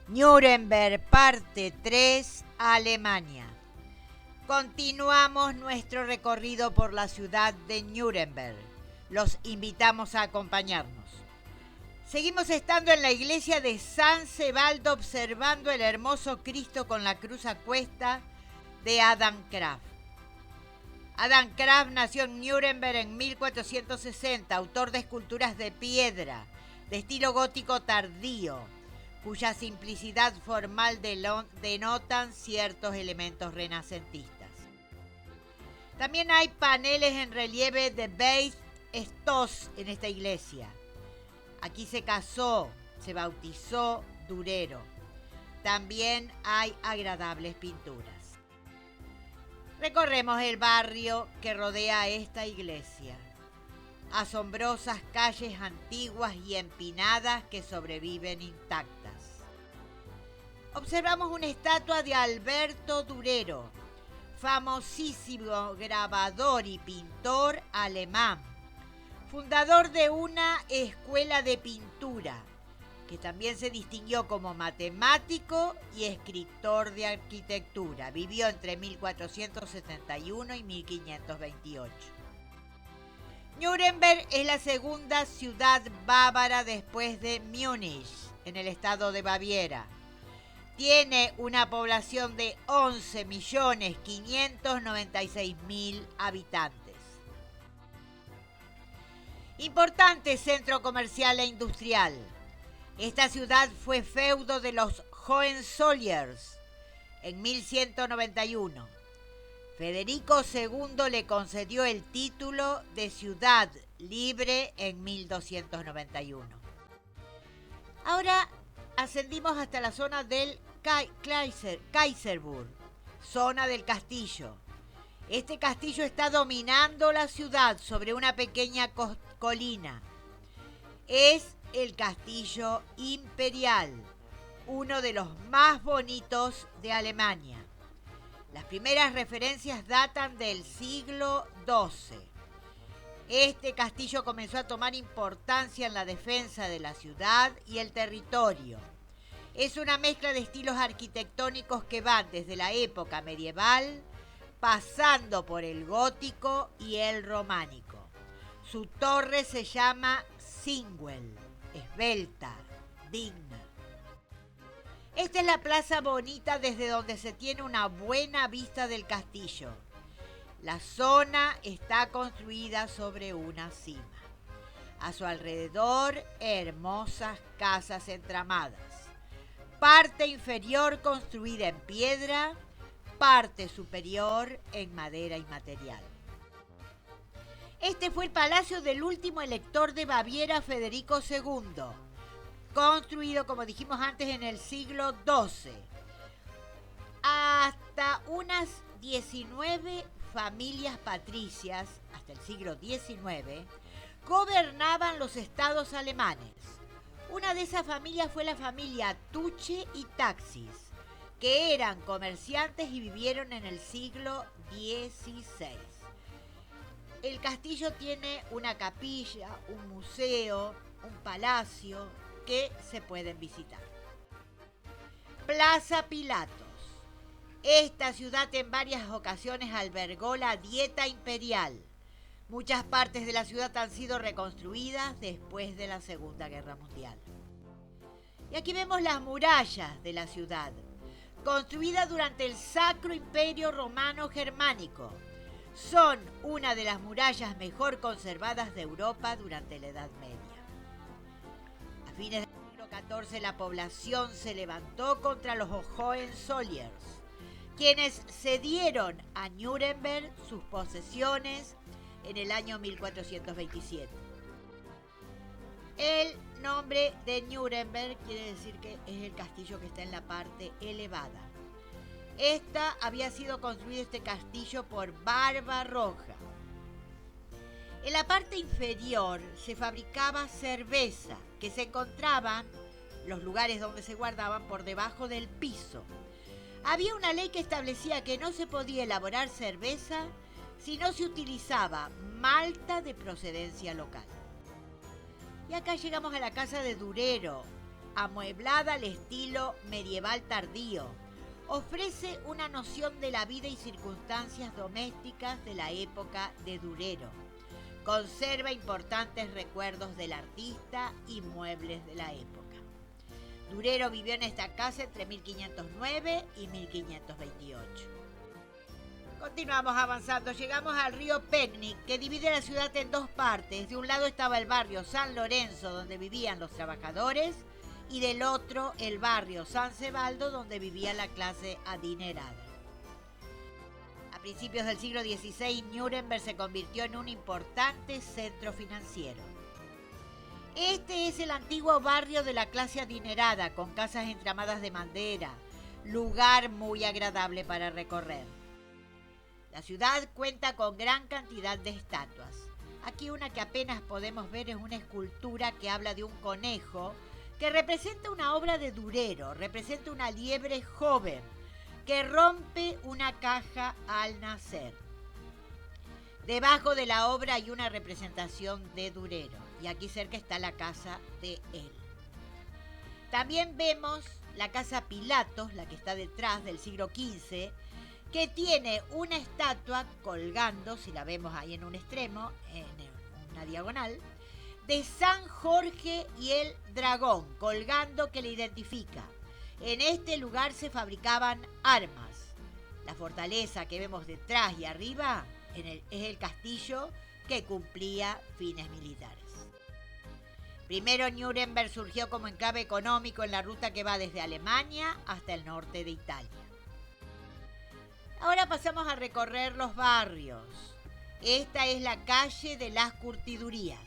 Nuremberg, parte 3, Alemania. Continuamos nuestro recorrido por la ciudad de Nuremberg. Los invitamos a acompañarnos. Seguimos estando en la iglesia de San Sebaldo observando el hermoso Cristo con la cruz a cuesta de Adam Kraft. Adam Kraft nació en Nuremberg en 1460, autor de esculturas de piedra, de estilo gótico tardío, cuya simplicidad formal denotan ciertos elementos renacentistas. También hay paneles en relieve de Beis Stoss en esta iglesia. Aquí se casó, se bautizó Durero. También hay agradables pinturas. Recorremos el barrio que rodea esta iglesia. Asombrosas calles antiguas y empinadas que sobreviven intactas. Observamos una estatua de Alberto Durero, famosísimo grabador y pintor alemán, fundador de una escuela de pintura, que también se distinguió como matemático y escritor de arquitectura. Vivió entre 1471 y 1528. Nuremberg es la segunda ciudad bávara después de Múnich, en el estado de Baviera. Tiene una población de 11.596.000 habitantes. Importante centro comercial e industrial. Esta ciudad fue feudo de los Hohenzollerns en 1191. Federico II le concedió el título de ciudad libre en 1291. Ahora ascendimos hasta la zona del Kaiserburg, zona del castillo. Este castillo está dominando la ciudad sobre una pequeña colina. Es el castillo imperial, uno de los más bonitos de Alemania. Las primeras referencias datan del siglo XII. Este castillo comenzó a tomar importancia en la defensa de la ciudad y el territorio. Es una mezcla de estilos arquitectónicos que van desde la época medieval, pasando por el gótico y el románico. Su torre se llama Singwell, esbelta, digna. Esta es la plaza bonita desde donde se tiene una buena vista del castillo. La zona está construida sobre una cima. A su alrededor, hermosas casas entramadas. Parte inferior construida en piedra, parte superior en madera y material. Este fue el palacio del último elector de Baviera, Federico II, construido, como dijimos antes, en el siglo XII. Hasta unas 19 familias patricias, hasta el siglo XIX, gobernaban los estados alemanes. Una de esas familias fue la familia Tuche y Taxis, que eran comerciantes y vivieron en el siglo XVI. El castillo tiene una capilla, un museo, un palacio que se pueden visitar. Plaza Pilatos. Esta ciudad en varias ocasiones albergó la Dieta Imperial. Muchas partes de la ciudad han sido reconstruidas después de la Segunda Guerra Mundial. Y aquí vemos las murallas de la ciudad, construidas durante el Sacro Imperio Romano Germánico. Son una de las murallas mejor conservadas de Europa durante la Edad Media. A fines del siglo XIV la población se levantó contra los Hohenzollerns, quienes cedieron a Nuremberg sus posesiones en el año 1427. El nombre de Nuremberg quiere decir que es el castillo que está en la parte elevada. Había sido construido este castillo por Barbarroja. En la parte inferior se fabricaba cerveza, que se encontraban los lugares donde se guardaban por debajo del piso. Había una ley que establecía que no se podía elaborar cerveza si no se utilizaba malta de procedencia local. Y acá llegamos a la casa de Durero, amueblada al estilo medieval tardío. Ofrece una noción de la vida y circunstancias domésticas de la época de Durero. Conserva importantes recuerdos del artista y muebles de la época. Durero vivió en esta casa entre 1509 y 1528. Continuamos avanzando, llegamos al río Pecnic, que divide la ciudad en dos partes. De un lado estaba el barrio San Lorenzo, donde vivían los trabajadores, y del otro el barrio San Sebaldo, donde vivía la clase adinerada. A principios del siglo XVI, Nuremberg se convirtió en un importante centro financiero. Este es el antiguo barrio de la clase adinerada, con casas entramadas de madera, lugar muy agradable para recorrer. La ciudad cuenta con gran cantidad de estatuas. Aquí una que apenas podemos ver es una escultura que habla de un conejo que representa una obra de Durero, representa una liebre joven que rompe una caja al nacer. Debajo de la obra hay una representación de Durero y aquí cerca está la casa de él. También vemos la casa Pilatos, la que está detrás del siglo XV, que tiene una estatua colgando, si la vemos ahí en un extremo, en una diagonal, de San Jorge y el dragón, colgando que le identifica. En este lugar se fabricaban armas. La fortaleza que vemos detrás y arriba es el castillo que cumplía fines militares. Primero, Nuremberg surgió como enclave económico en la ruta que va desde Alemania hasta el norte de Italia. Ahora pasamos a recorrer los barrios. Esta es la calle de las curtidurías.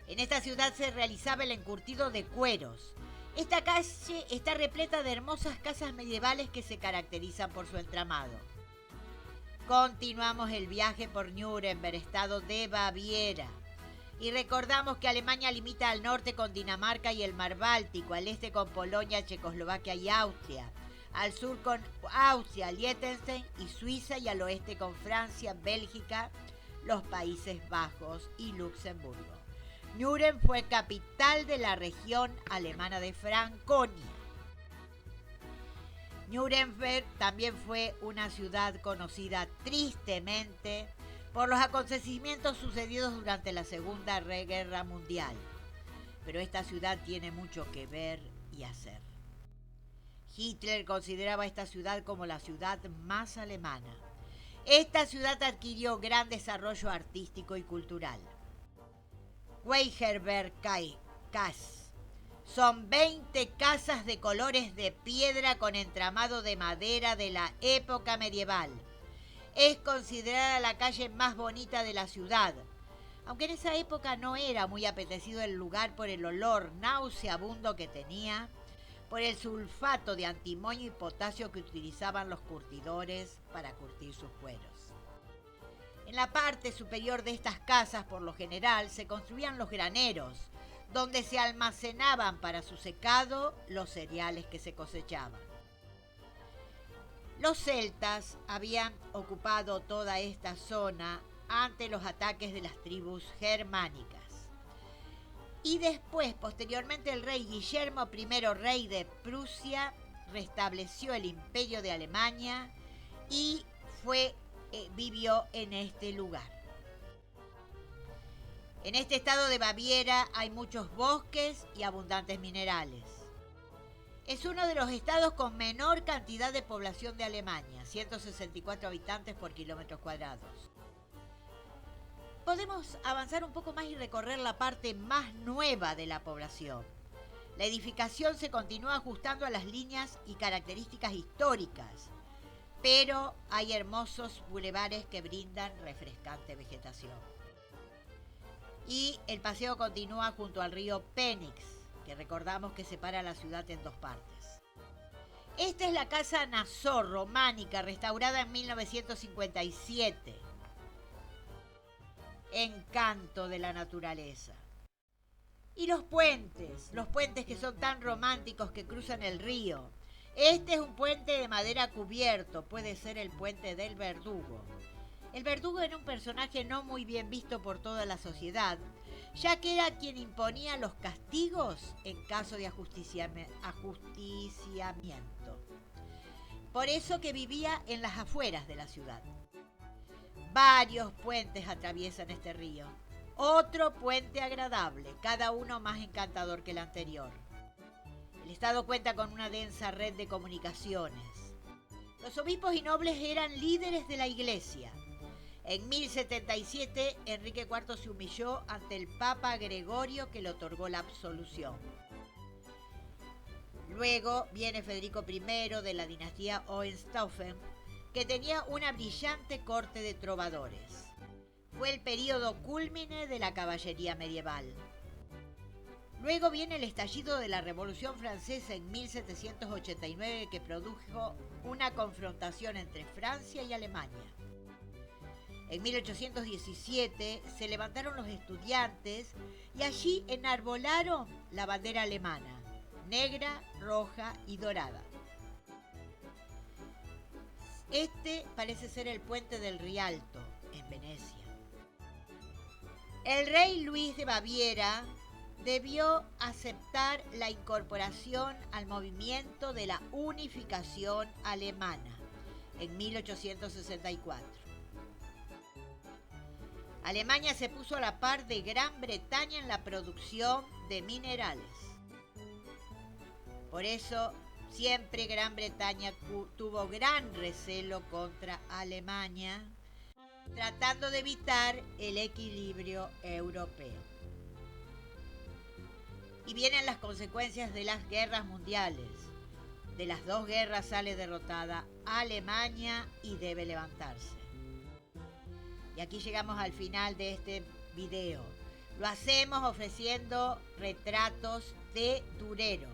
En esta ciudad se realizaba el encurtido de cueros. Esta calle está repleta de hermosas casas medievales que se caracterizan por su entramado. Continuamos el viaje por Nuremberg, estado de Baviera. Y recordamos que Alemania limita al norte con Dinamarca y el mar Báltico, al este con Polonia, Checoslovaquia y Austria, al sur con Austria, Liechtenstein y Suiza, y al oeste con Francia, Bélgica, los Países Bajos y Luxemburgo. Nuremberg fue capital de la región alemana de Franconia. Nuremberg también fue una ciudad conocida tristemente por los acontecimientos sucedidos durante la Segunda Guerra Mundial. Pero esta ciudad tiene mucho que ver y hacer. Hitler consideraba esta ciudad como la ciudad más alemana. Esta ciudad adquirió gran desarrollo artístico y cultural. Weiherberg-Kass. Son 20 casas de colores de piedra con entramado de madera de la época medieval. Es considerada la calle más bonita de la ciudad, aunque en esa época no era muy apetecido el lugar por el olor nauseabundo que tenía, por el sulfato de antimonio y potasio que utilizaban los curtidores para curtir sus cueros. En la parte superior de estas casas, por lo general, se construían los graneros, donde se almacenaban para su secado los cereales que se cosechaban. Los celtas habían ocupado toda esta zona ante los ataques de las tribus germánicas. Y después, posteriormente, el rey Guillermo I, rey de Prusia, restableció el imperio de Alemania y vivió en este lugar. En este estado de Baviera hay muchos bosques y abundantes minerales. Es uno de los estados con menor cantidad de población de Alemania, 164 habitantes por kilómetros cuadrados. Podemos avanzar un poco más y recorrer la parte más nueva de la población. La edificación se continúa ajustando a las líneas y características históricas, pero hay hermosos bulevares que brindan refrescante vegetación. Y el paseo continúa junto al río Pénix, que recordamos que separa la ciudad en dos partes. Esta es la casa Nassau románica, restaurada en 1957. Encanto de la naturaleza. Y los puentes que son tan románticos que cruzan el río. Este es un puente de madera cubierto, puede ser el puente del Verdugo. El Verdugo era un personaje no muy bien visto por toda la sociedad, ya que era quien imponía los castigos en caso de ajusticiamiento. Por eso que vivía en las afueras de la ciudad. Varios puentes atraviesan este río. Otro puente agradable, cada uno más encantador que el anterior. El Estado cuenta con una densa red de comunicaciones. Los obispos y nobles eran líderes de la Iglesia. En 1077, Enrique IV se humilló ante el Papa Gregorio, que le otorgó la absolución. Luego viene Federico I de la dinastía Hohenstaufen, que tenía una brillante corte de trovadores. Fue el período cúlmine de la caballería medieval. Luego viene el estallido de la Revolución Francesa en 1789, que produjo una confrontación entre Francia y Alemania. En 1817 se levantaron los estudiantes y allí enarbolaron la bandera alemana, negra, roja y dorada. Este parece ser el puente del Rialto, en Venecia. El rey Luis de Baviera debió aceptar la incorporación al movimiento de la unificación alemana en 1864. Alemania se puso a la par de Gran Bretaña en la producción de minerales. Por eso, siempre Gran Bretaña tuvo gran recelo contra Alemania, tratando de evitar el equilibrio europeo. Y vienen las consecuencias de las guerras mundiales. De las dos guerras sale derrotada Alemania y debe levantarse. Y aquí llegamos al final de este video. Lo hacemos ofreciendo retratos de Durero.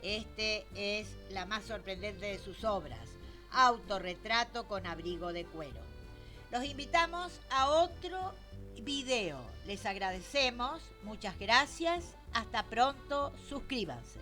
Este es la más sorprendente de sus obras, autorretrato con abrigo de cuero. Los invitamos a otro video. Les agradecemos, muchas gracias, hasta pronto, suscríbanse.